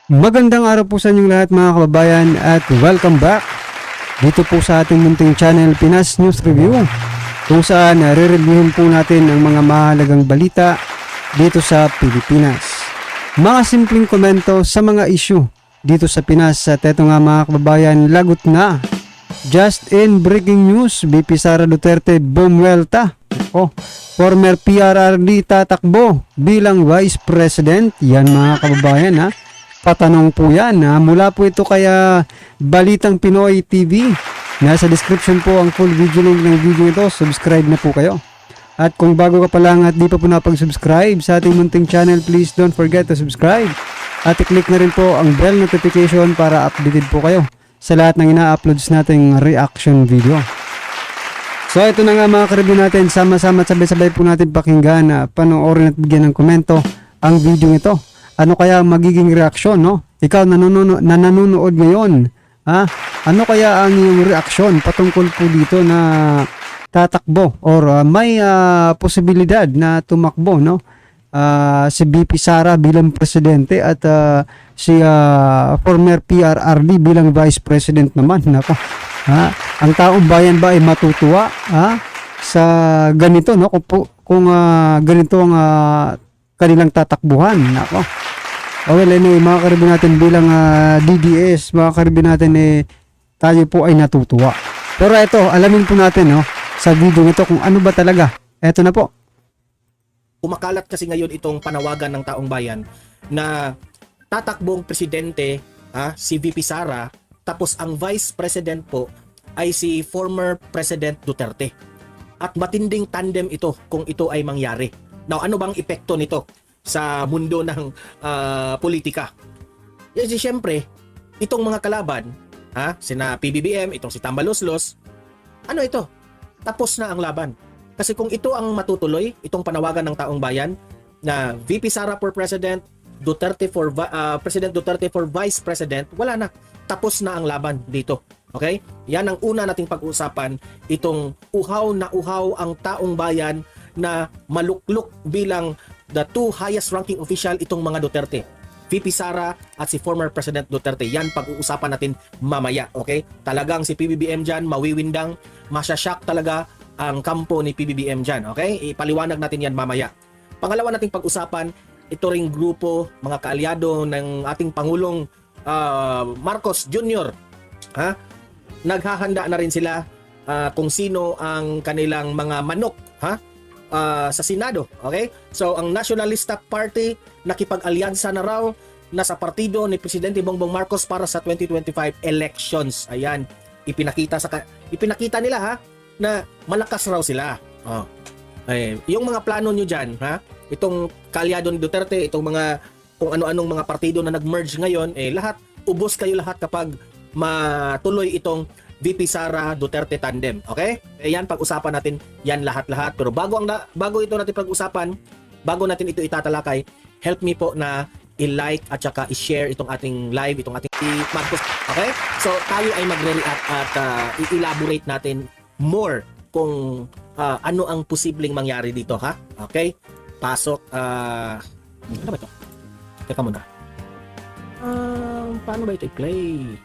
Magandang araw po sa inyong lahat mga kababayan at welcome back dito po sa ating munting channel Pinas News Review, kung saan re-reviewin po natin ang mga mahalagang balita dito sa Pilipinas. Mga simpleng komento sa mga issue dito sa Pinas at eto nga mga kababayan, lagot na. Just in breaking news, VP Sara Duterte bumuelta. Former PRRD tatakbo bilang Vice President. Yan mga kababayan ha. Patanong po yan ha. Mula po ito kaya Balitang Pinoy TV. Nasa description po ang full video link ng video ito. Subscribe na po kayo. At kung bago ka pa lang at di pa po napag-subscribe sa ating munting channel, please don't forget to subscribe. At i-click na rin po ang bell notification para updated po kayo sa lahat ng ina-uploads nating reaction video. So ito na nga mga karibyo natin, sama-sama sabay-sabay po natin pakinggan, panoorin at bigyan ng komento ang video ito. Ano kaya ang magiging reaksyon, no? Ikaw na nanonood ngayon, ha? Ano kaya ang iyong reaksyon patungkol po dito na tatakbo or may posibilidad na tumakbo, no? Si VP Sara bilang presidente at si former PRRD bilang vice president naman. Nako. Ha? Ang taong bayan ba ay matutuwa sa ganito, no? Kung ganito ang kanilang tatakbuhan. Nako. Well, anyway, mga karibin natin bilang DDS, mga karibin natin tayo po ay natutuwa. Pero ito, alamin po natin, no, sa video ito kung ano ba talaga. Ito na po. Kumakalat kasi ngayon itong panawagan ng taong bayan na tatakbong presidente si VP Sara, tapos ang vice president po ay si former President Duterte. At matinding tandem ito kung ito ay mangyari. Now, ano bang epekto nito sa mundo ng politika? Kasi siyempre, itong mga kalaban, sina PBBM, itong si Tambaloslos, ano ito? Tapos na ang laban. Kasi kung ito ang matutuloy, itong panawagan ng taong bayan na VP Sara for President, President Duterte for Vice President, wala na. Tapos na ang laban dito. Okay? Yan ang una nating pag-uusapan, itong uhaw na uhaw ang taong bayan na maluklok bilang the two highest ranking official itong mga Duterte. VP Sara at si former President Duterte. Yan pag-uusapan natin mamaya. Okay? Talagang si PBBM dyan, mawiwindang, masyashock talaga ang kampo ni PBBM dyan. Okay? Ipaliwanag natin yan mamaya. Pangalawa nating pag-usapan, ito ring grupo, mga kaalyado ng ating Pangulong Marcos Jr. Naghahanda na rin sila kung sino ang kanilang mga manok sa Senado. Okay? So, ang Nationalista Party nakipag-alyansa na raw na sa partido ni Presidente Bongbong Marcos para sa 2025 elections. Ayan, ipinakita nila na malakas raw sila. Yung mga plano nyo dyan, itong kaalyado ni Duterte, itong mga kung ano-anong mga partido na nag-merge ngayon, lahat, ubos kayo lahat kapag matuloy itong VP Sara Duterte tandem. Okay? Yan, pag-usapan natin yan lahat-lahat. Pero bago ito natin pag-usapan, bago natin ito itatalakay, help me po na i-like at saka i-share itong ating live, itong ating Marcos. Okay? So, tayo ay magre-react at i-elaborate natin more kung ano ang posibleng mangyari dito, ha? Okay? Pasok. Ano ba ito? Teka muna. Paano ba ito i-play?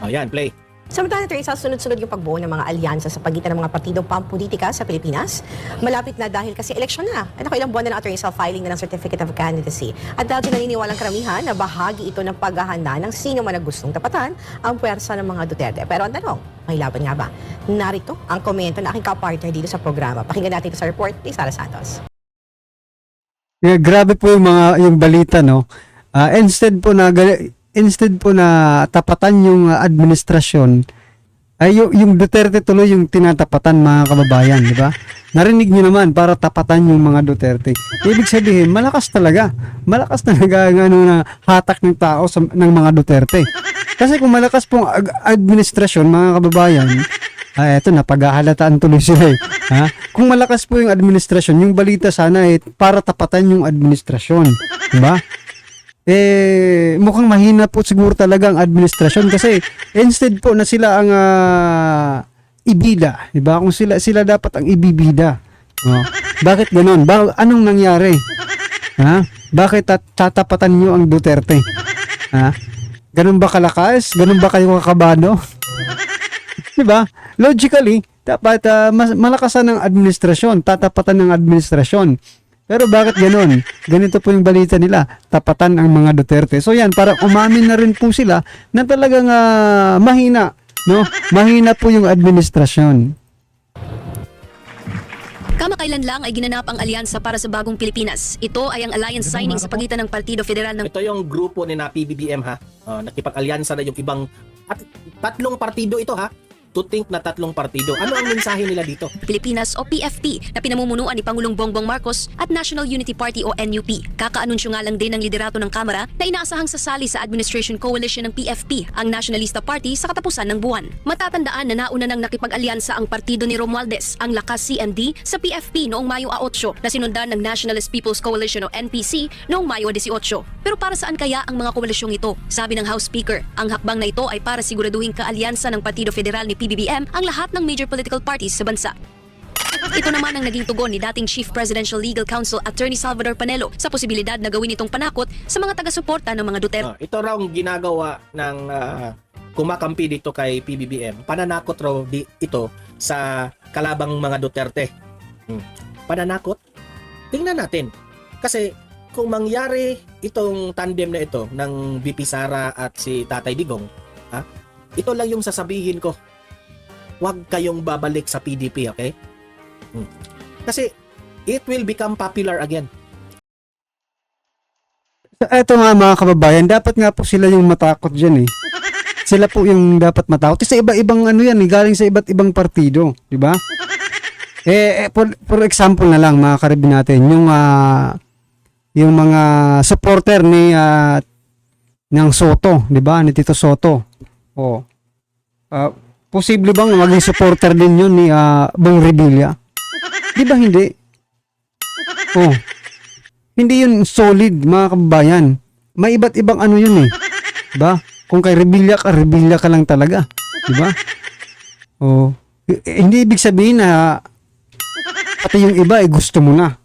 Ayan, play. Samantala natin sa sunod-sunod yung pagbuo ng mga alyansa sa pagitan ng mga partidong pampulitika sa Pilipinas. Malapit na dahil kasi eleksyon na. At ako ilang buwan na ng attorney sa filing na ng Certificate of Candidacy. At dahil naniniwalang karamihan na bahagi ito ng paghahanda ng sino man na gustong tapatan ang puwersa ng mga Duterte. Pero ang tanong, may laban nga ba? Narito ang komento na aking kapartner dito sa programa. Pakinggan natin ito sa report ni Sara Santos. Yeah, grabe po yung balita, no. Instead po na tapatan yung administrasyon, ay yung Duterte tuloy yung tinatapatan, mga kababayan, di ba? Narinig niyo naman, para tapatan yung mga Duterte. Ibig sabihin, malakas talaga ang na hatak ng tao ng mga Duterte. Kasi kung malakas pong administrasyon, mga kababayan, eto na, paghahalataan tuloy sila Kung malakas po yung administrasyon, yung balita sana para tapatan yung administrasyon, di ba? Mukhang mahina po siguro talaga ang administrasyon kasi instead po na sila ang ibida, di ba? Kung sila dapat ang ibibida. Bakit ganoon? Anong nangyari? Bakit tatapatan nyo ang Duterte? Ha? Ganun ba kalakas? Ganun ba kayo kakabano? Diba? Logically, dapat malakasan ng administrasyon, tatapatan ng administrasyon. Pero bakit ganun? Ganito po yung balita nila, tapatan ang mga Duterte. So yan, para umamin na rin po sila na talagang mahina, no? Mahina po yung administrasyon. Kamakailan lang ay ginanap ang alyansa para sa bagong Pilipinas. Ito ay ang alliance signing sa pagitan ng Partido Federal ng Ito yung grupo ni na PBBM ha. Nakipag-alyansa na yung ibang tatlong partido ito ha. To think na tatlong partido. Ano ang mensahe nila dito? Pilipinas o PFP na pinamumunuan ni Pangulong Bongbong Marcos at National Unity Party o NUP. Kakaanunsyo nga lang din ng liderato ng Kamara na inaasahang sasali sa administration coalition ng PFP, ang Nationalista Party, sa katapusan ng buwan. Matatandaan na nauna nang nakipag-alyansa ang partido ni Romualdez, ang Lakas CND, sa PFP noong Mayo 8 na sinundan ng Nationalist People's Coalition o NPC noong Mayo 18. Pero para saan kaya ang mga koalisyong ito? Sabi ng House Speaker, ang hakbang na ito ay para siguraduhin kaalyansa ng Partido Federal ni PBBM ang lahat ng major political parties sa bansa. Ito naman ang naging tugon ni dating Chief Presidential Legal Counsel Attorney Salvador Panelo sa posibilidad na gawin itong panakot sa mga taga-suporta ng mga Duterte. Ito raw ang ginagawa ng kumakampi dito kay PBBM. Pananakot raw ito sa kalabang mga Duterte. Pananakot? Tingnan natin. Kasi kung mangyari itong tandem na ito ng VP Sara at si Tatay Digong, ito lang yung sasabihin ko. Huwag kayong babalik sa PDP, okay? Kasi it will become popular again. Eto nga mga kababayan, dapat nga po sila yung matakot dyan eh. Sila po yung dapat matakot. Kasi iba-ibang ano yan, galing sa iba't ibang partido, di ba? For example na lang mga karibin natin, yung mga supporter ni ng Soto, di ba? Ni Tito Soto. Posible bang maging supporter din yun ni Bong Revilla? Di ba hindi? Hindi yun solid mga kababayan. May iba't ibang ano yun eh. Diba? Kung kay Revilla ka lang talaga. Diba? Hindi ibig sabihin na pati yung iba gusto mo na.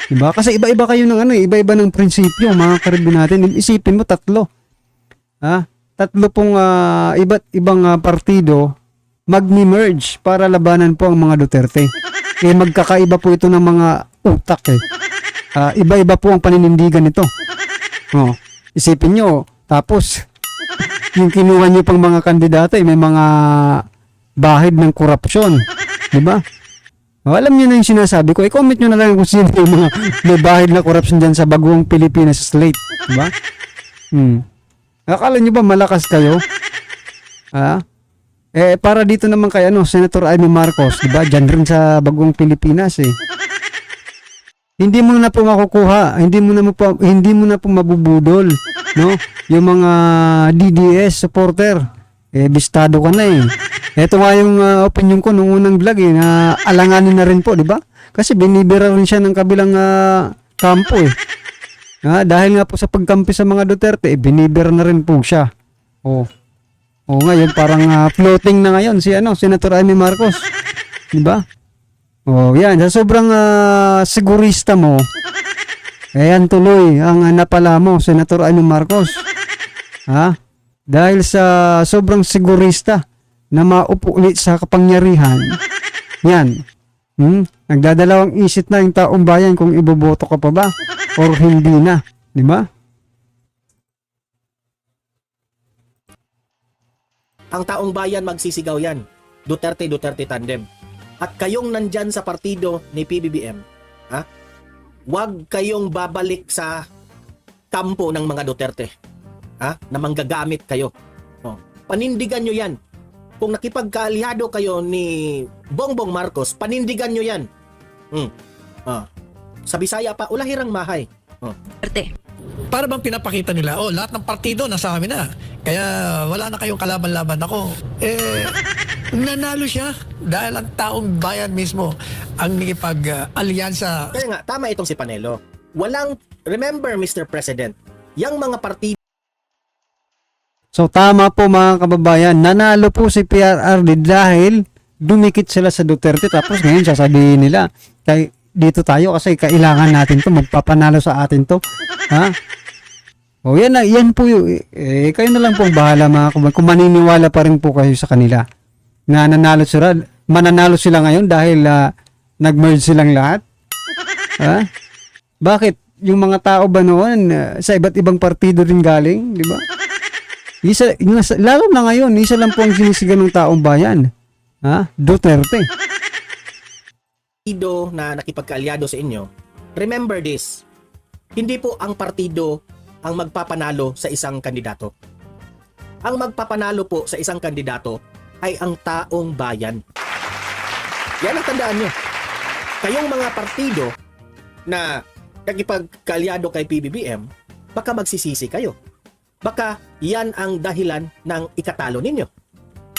Diba? Kasi iba-iba kayo ng ano eh. Iba-iba ng prinsipyo mga karibin natin. Isipin mo tatlo. Tatlo pong iba't ibang partido magni-merge para labanan po ang mga Duterte. Magkakaiba po ito ng mga utak eh. Iba-iba po ang paninindigan nito. Isipin nyo, tapos yung kinuha nyo pang mga kandidato may mga bahid ng korupsyon. Diba? Alam nyo na yung sinasabi ko. I-comment nyo na lang kung sino yung mga may bahid na korupsyon dyan sa bagong Pilipinas slate. Diba? Akala nyo ba malakas kayo? Para dito naman kay Senator Amy Marcos, 'di ba? Diyan rin sa bagong Pilipinas eh. Hindi mo na po makukuha, hindi mo na po mabubudol, no? Yung mga DDS supporter, bistado ka na eh. Ito nga yung opinion ko nung unang vlog na alanganin na rin po, 'di ba? Kasi binibira rin siya ng kabilang kampo eh. Dahil nga po sa pagkampi sa mga Duterte, binibira na rin po siya. Ngayon parang floating na ngayon si Senator Amy Marcos. 'Di ba? Yan, sa sobrang sigurista mo. Ayan tuloy ang napala mo, Senator Amy Marcos. Dahil sa sobrang sigurista na maupo ulit sa kapangyarihan. Yan. Nagdadalawang isip na yung taong bayan kung iboboto ka pa ba or hindi na, 'di ba? Ang taong bayan magsisigaw yan. Duterte tandem. At kayong nandyan sa partido ni PBBM, huwag kayong babalik sa kampo ng mga Duterte. Na manggagamit kayo. Panindigan nyo yan. Kung nakipagkaalihado kayo ni Bongbong Marcos, panindigan nyo yan. Sa Bisaya pa, ulahirang mahay. Duterte. Para bang pinapakita nila, lahat ng partido nasa amin na. Kaya wala na kayong kalaban-laban ako. Nanalo siya dahil ang taong bayan mismo ang nakipag-alyansa. Kaya nga, tama itong si Panelo. Remember Mr. President, yung mga partido So tama po mga kababayan, nanalo po si PRRD dahil dumikit sila sa Duterte tapos ngayon sasabihin nila dito tayo kasi kailangan natin to, magpapanalo sa atin to. Ha? O yan po yung, kayo na lang pong bahala mga kababayan. Kung maniniwala pa rin po kayo sa kanila na mananalo sila ngayon dahil nag-merge silang lahat. Ha? Bakit? Yung mga tao ba noon sa iba't ibang partido rin galing, di ba? Lalo na ngayon, isa lang po ang sinisigan ng taong bayan. Ha? Duterte. Partido na nakipagkaalyado sa inyo, remember this, hindi po ang partido ang magpapanalo sa isang kandidato. Ang magpapanalo po sa isang kandidato ay ang taong bayan. Yan ang tandaan nyo. Kayong mga partido na nakipagkaalyado kay PBBM, baka magsisisi kayo. Baka yan ang dahilan ng ikatalo ninyo.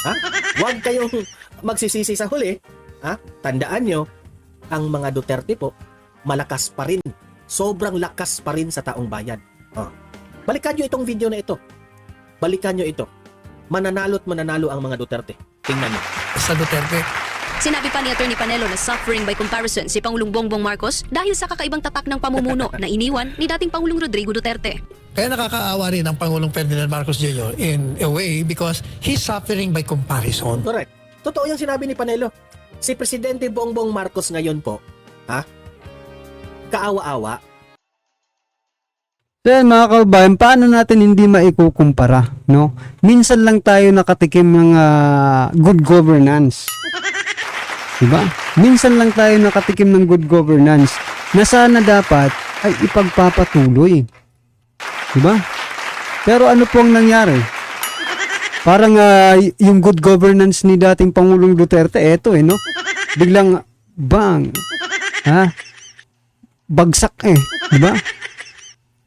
Ha? Huwag kayong magsisisi sa huli. Ha? Tandaan nyo, ang mga Duterte po, malakas pa rin. Sobrang lakas pa rin sa taong bayan. Balikan nyo itong video na ito. Balikan nyo ito. Mananalo't mananalo ang mga Duterte. Tingnan nyo. Sa Duterte. Sinabi pa ni Atty. Panelo na suffering by comparison si Pangulong Bongbong Marcos dahil sa kakaibang tatak ng pamumuno na iniwan ni dating Pangulong Rodrigo Duterte. Kaya nakakaawa rin ang Pangulong Ferdinand Marcos Jr. in a way because he's suffering by comparison. Correct. Totoo yung sinabi ni Panelo. Si Presidente Bongbong Marcos ngayon po, kaawa-awa. So yan, mga kababayan, paano natin hindi maikukumpara, no? Minsan lang tayo nakatikim ng good governance. Diba? Minsan lang tayo nakatikim ng good governance na sana dapat ay ipagpapatuloy. Diba? Pero ano po ang nangyari? Parang yung good governance ni dating Pangulong Duterte, eto no? Biglang, bang! Ha? Bagsak diba?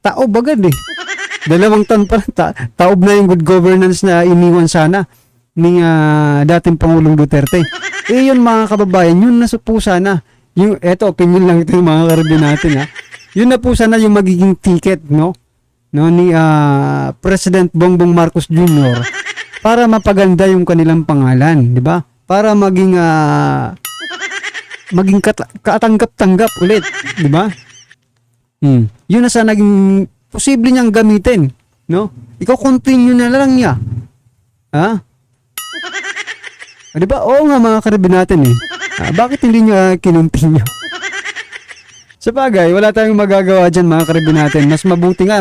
Taob agad Dalawang taon pa taob na yung good governance na iniwan sana ni dating Pangulong Duterte. Yun mga kababayan, yun na po sana. Yung, eto, opinion lang ito yung mga karabin natin Yun na po sana yung magiging ticket, no ni President Bongbong Marcos Jr. para mapaganda yung kanilang pangalan, di ba? Para maging katanggap-tanggap ulit, di ba? Yun na sana naging posible niyang gamitin, no? Ikaw continue na lang niya. Ha? Di ba? Oo nga mga karabin natin bakit hindi niya kinuntinyo? Sa bagay, wala tayong magagawa dyan mga karabin natin. Mas mabuti nga.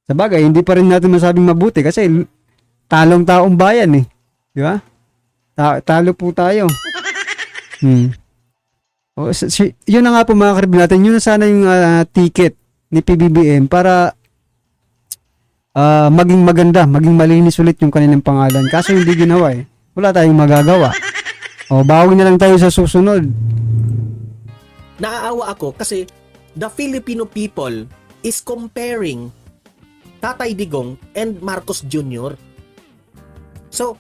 Sa bagay, hindi pa rin natin masabing mabuti kasi talong taong bayan Di ba? Talo po tayo. Yun na nga po mga karabin natin. Yun na sana yung ticket ni PBBM para maging maganda, maging malinis ulit yung kanilang pangalan. Kaso hindi ginawa Wala tayong magagawa. Bawi na lang tayo sa susunod. Naaawa ako kasi the Filipino people is comparing Tatay Digong and Marcos Jr. So,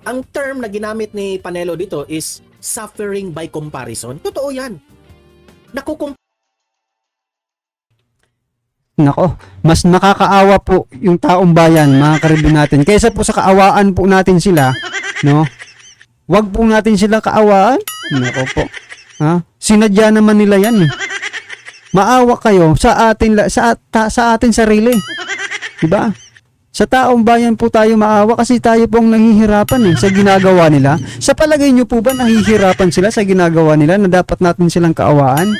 ang term na ginamit ni Panelo dito is suffering by comparison. Totoo yan. Nako, mas nakakaawa po yung taong bayan, mga karibin natin. Kaysa po sa kaawaan po natin sila, no? Wag po natin sila kaawaan. Nako po. Sinadya naman nila yan. Maawa kayo sa atin sarili. Diba? Sa taong bayan po tayo maawa kasi tayo pong nahihirapan sa ginagawa nila. Sa palagay nyo po ba nahihirapan sila sa ginagawa nila na dapat natin silang kaawaan?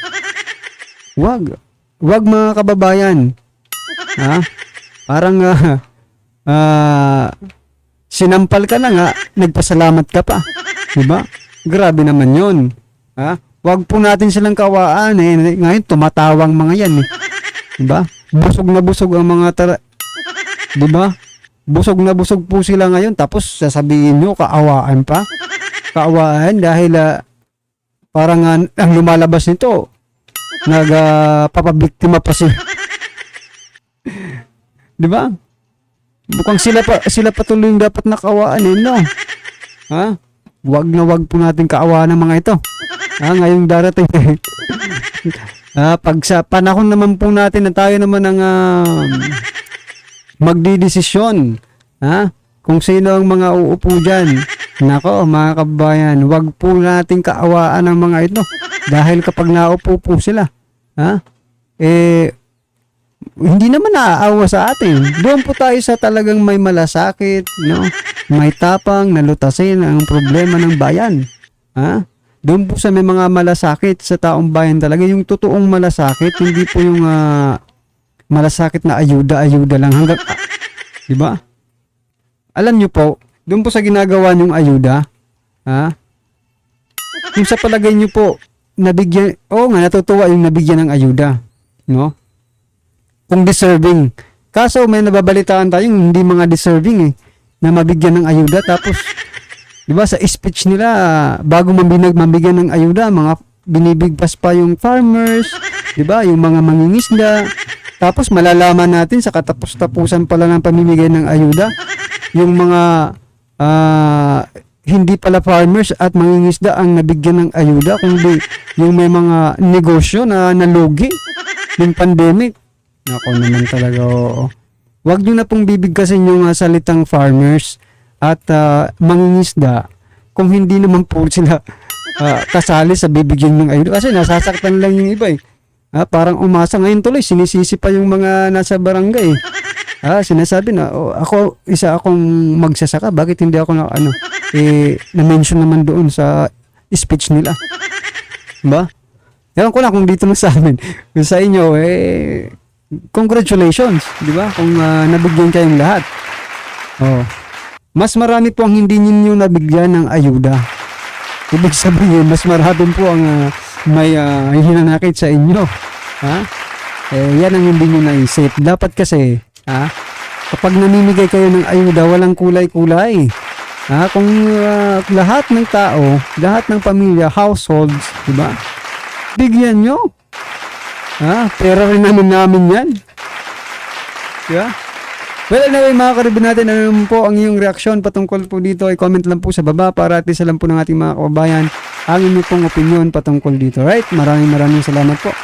Wag mga kababayan. Parang sinampal ka na nga, nagpasalamat ka pa. Diba? Grabe naman yun. Wag po natin silang kaawaan Ngayon tumatawang mga yan Diba? Busog na busog ang mga diba? Busog na busog po sila ngayon tapos sasabihin nyo kaawaan pa. Kaawaan dahil parang ang lumalabas nito nagpapabiktima pa sila. Diba? Mukhang sila patuloy yung dapat nakaawaan no? Wag na wag po natin kaawaan ng mga ito. Ngayong darating pag sa panahon naman po natin na tayo naman ang magdidesisyon kung sino ang mga uupo dyan. Nako mga kabayan, wag po natin kaawaan ng mga ito. Dahil kapag naupo po sila, hindi naman naaawa sa atin. Doon po tayo sa talagang may malasakit, no? May tapang, nalutasin ang problema ng bayan. Doon po sa may mga malasakit sa taong bayan talaga, yung totoong malasakit, hindi po yung malasakit na ayuda lang hanggang, di ba? Alam nyo po, doon po sa ginagawa nyong ayuda, yung sa palagay nyo po, nabigyan, natutuwa yung nabigyan ng ayuda, no? Kung deserving. Kaso may nababalitaan tayong hindi mga deserving na mabigyan ng ayuda, tapos, di ba, sa speech nila, bago mabigyan ng ayuda, mga binibigpas pa yung farmers, di ba, yung mga mangingisda. Tapos malalaman natin sa katapos-tapusan pala ng pamimigay ng ayuda, yung mga hindi pala farmers at mangingisda ang nabigyan ng ayuda, kundi yung may mga negosyo na nalugi ng pandemic. Nako naman talaga, oo. Huwag nyo na pong bibigkasin yung salitang farmers at mangingisda kung hindi naman po sila kasali sa bibigyan ng ayuda. Kasi nasasaktan lang yung iba parang umasa. Ngayon tuloy, sinisisi pa yung mga nasa barangay. Sinasabi na, isa akong magsasaka. Bakit hindi ako na-mention naman doon sa speech nila? Diba? Ewan ko lang kung dito na sa amin. Kung sa inyo, congratulations, di ba? Kung nabigyan kayong lahat. Mas marami po ang hindi ninyo nabigyan ng ayuda. Ibig sabihin, mas marami po ang may hinanakit sa inyo. Yan ang hindi nyo naisip. Dapat kasi, kapag namimigay kayo ng ayuda, walang kulay-kulay. Kung lahat ng tao, lahat ng pamilya, households, di ba? Bigyan nyo. Pera rin namin yan. Diba? Well, anyway, mga karibin natin, ano po ang iyong reaksyon patungkol po dito? I-comment lang po sa baba para at least alam po ng ating mga kababayan ang inyong pong opinion patungkol dito. Right? Maraming salamat po.